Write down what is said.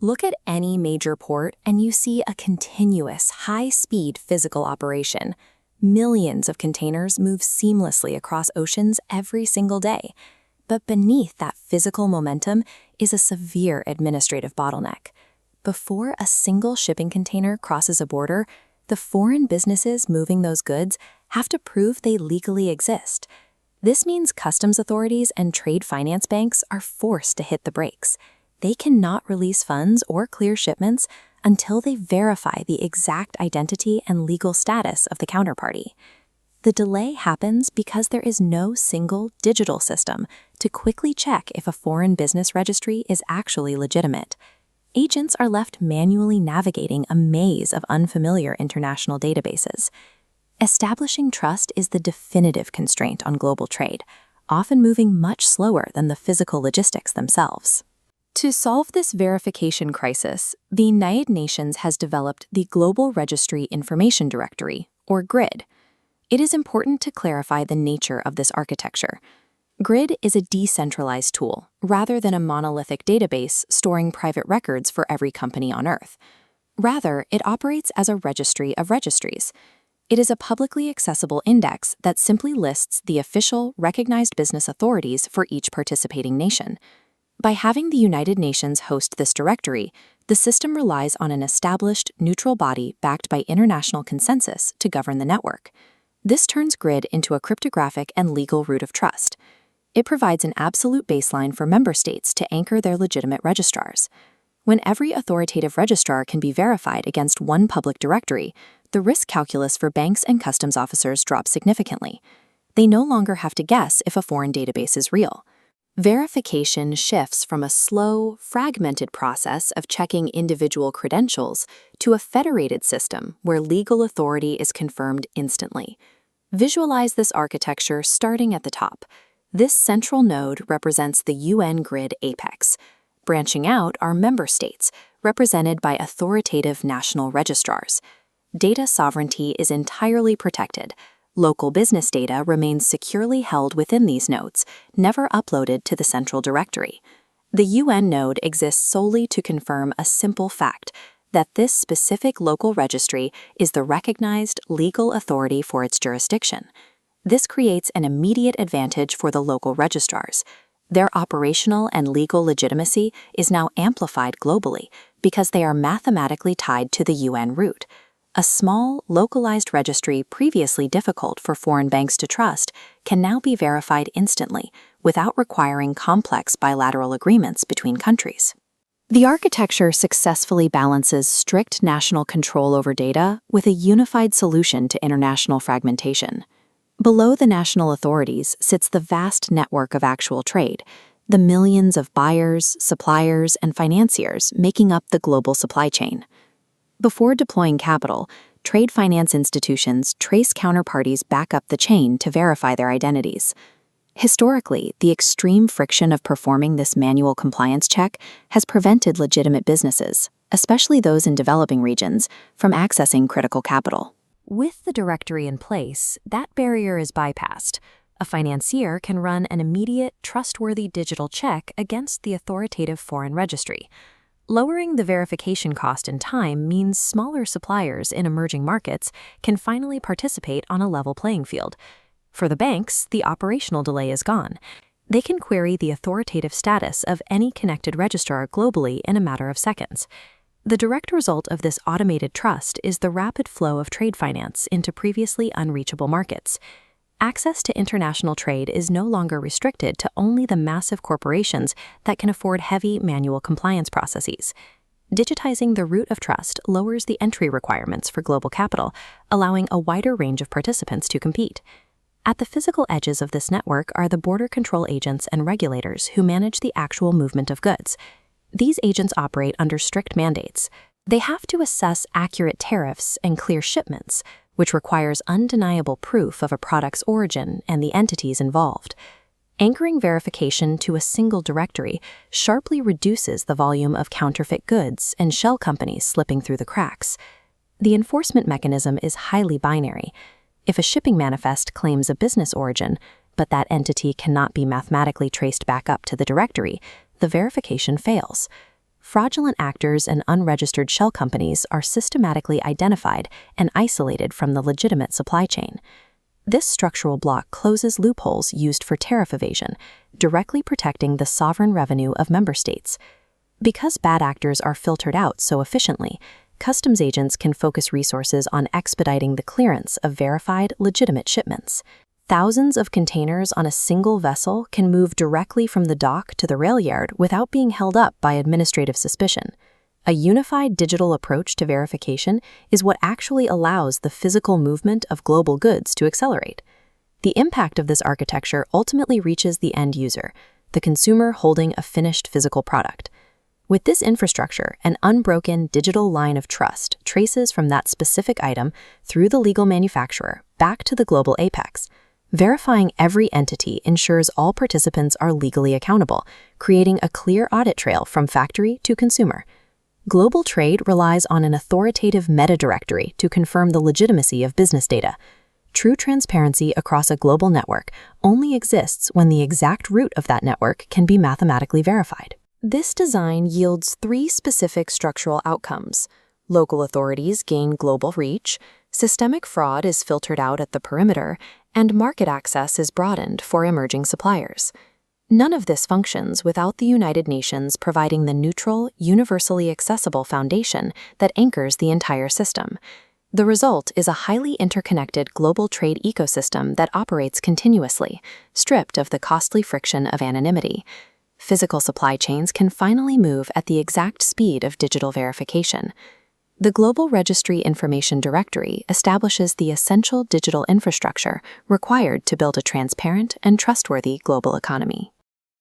Look at any major port and you see a continuous, high-speed physical operation. Millions of containers move seamlessly across oceans every single day. But beneath that physical momentum is a severe administrative bottleneck. Before a single shipping container crosses a border, the foreign businesses moving those goods have to prove they legally exist. This means customs authorities and trade finance banks are forced to hit the brakes. They cannot release funds or clear shipments until they verify the exact identity and legal status of the counterparty. The delay happens because there is no single digital system to quickly check if a foreign business registry is actually legitimate. Agents are left manually navigating a maze of unfamiliar international databases. Establishing trust is the definitive constraint on global trade, often moving much slower than the physical logistics themselves. To solve this verification crisis, the United Nations has developed the Global Registry Information Directory, or GRID. It is important to clarify the nature of this architecture. GRID is a decentralized tool, rather than a monolithic database storing private records for every company on Earth. Rather, it operates as a registry of registries. It is a publicly accessible index that simply lists the official, recognized business authorities for each participating nation. By having the United Nations host this directory, the system relies on an established, neutral body backed by international consensus to govern the network. This turns GRID into a cryptographic and legal root of trust. It provides an absolute baseline for member states to anchor their legitimate registrars. When every authoritative registrar can be verified against one public directory, the risk calculus for banks and customs officers drops significantly. They no longer have to guess if a foreign database is real. Verification shifts from a slow, fragmented process of checking individual credentials to a federated system where legal authority is confirmed instantly. Visualize this architecture starting at the top. This central node represents the UN GRID apex. Branching out are member states, represented by authoritative national registrars. Data sovereignty is entirely protected. Local business data remains securely held within these nodes, never uploaded to the central directory. The UN node exists solely to confirm a simple fact, that this specific local registry is the recognized legal authority for its jurisdiction. This creates an immediate advantage for the local registrars. Their operational and legal legitimacy is now amplified globally because they are mathematically tied to the UN root. A small, localized registry previously difficult for foreign banks to trust can now be verified instantly without requiring complex bilateral agreements between countries. The architecture successfully balances strict national control over data with a unified solution to international fragmentation. Below the national authorities sits the vast network of actual trade, the millions of buyers, suppliers, and financiers making up the global supply chain. Before deploying capital, trade finance institutions trace counterparties back up the chain to verify their identities. Historically, the extreme friction of performing this manual compliance check has prevented legitimate businesses, especially those in developing regions, from accessing critical capital. With the directory in place, that barrier is bypassed. A financier can run an immediate, trustworthy digital check against the authoritative foreign registry. Lowering the verification cost and time means smaller suppliers in emerging markets can finally participate on a level playing field. For the banks, the operational delay is gone. They can query the authoritative status of any connected registrar globally in a matter of seconds. The direct result of this automated trust is the rapid flow of trade finance into previously unreachable markets. Access to international trade is no longer restricted to only the massive corporations that can afford heavy manual compliance processes. Digitizing the root of trust lowers the entry requirements for global capital, allowing a wider range of participants to compete. At the physical edges of this network are the border control agents and regulators who manage the actual movement of goods. These agents operate under strict mandates. They have to assess accurate tariffs and clear shipments, which requires undeniable proof of a product's origin and the entities involved. Anchoring verification to a single directory sharply reduces the volume of counterfeit goods and shell companies slipping through the cracks. The enforcement mechanism is highly binary. If a shipping manifest claims a business origin, but that entity cannot be mathematically traced back up to the directory, the verification fails. fraudulent actors and unregistered shell companies are systematically identified and isolated from the legitimate supply chain. This structural block closes loopholes used for tariff evasion, directly protecting the sovereign revenue of member states. Because bad actors are filtered out so efficiently, customs agents can focus resources on expediting the clearance of verified, legitimate shipments. Thousands of containers on a single vessel can move directly from the dock to the rail yard without being held up by administrative suspicion. A unified digital approach to verification is what actually allows the physical movement of global goods to accelerate. The impact of this architecture ultimately reaches the end user, the consumer holding a finished physical product. With this infrastructure, an unbroken digital line of trust traces from that specific item through the legal manufacturer back to the global apex. Verifying every entity ensures all participants are legally accountable, creating a clear audit trail from factory to consumer. Global trade relies on an authoritative meta-directory to confirm the legitimacy of business data. True transparency across a global network only exists when the exact root of that network can be mathematically verified. This design yields three specific structural outcomes. Local authorities gain global reach, systemic fraud is filtered out at the perimeter, and market access is broadened for emerging suppliers. None of this functions without the United Nations providing the neutral, universally accessible foundation that anchors the entire system. The result is a highly interconnected global trade ecosystem that operates continuously, stripped of the costly friction of anonymity. Physical supply chains can finally move at the exact speed of digital verification. The Global Registry Information Directory establishes the essential digital infrastructure required to build a transparent and trustworthy global economy.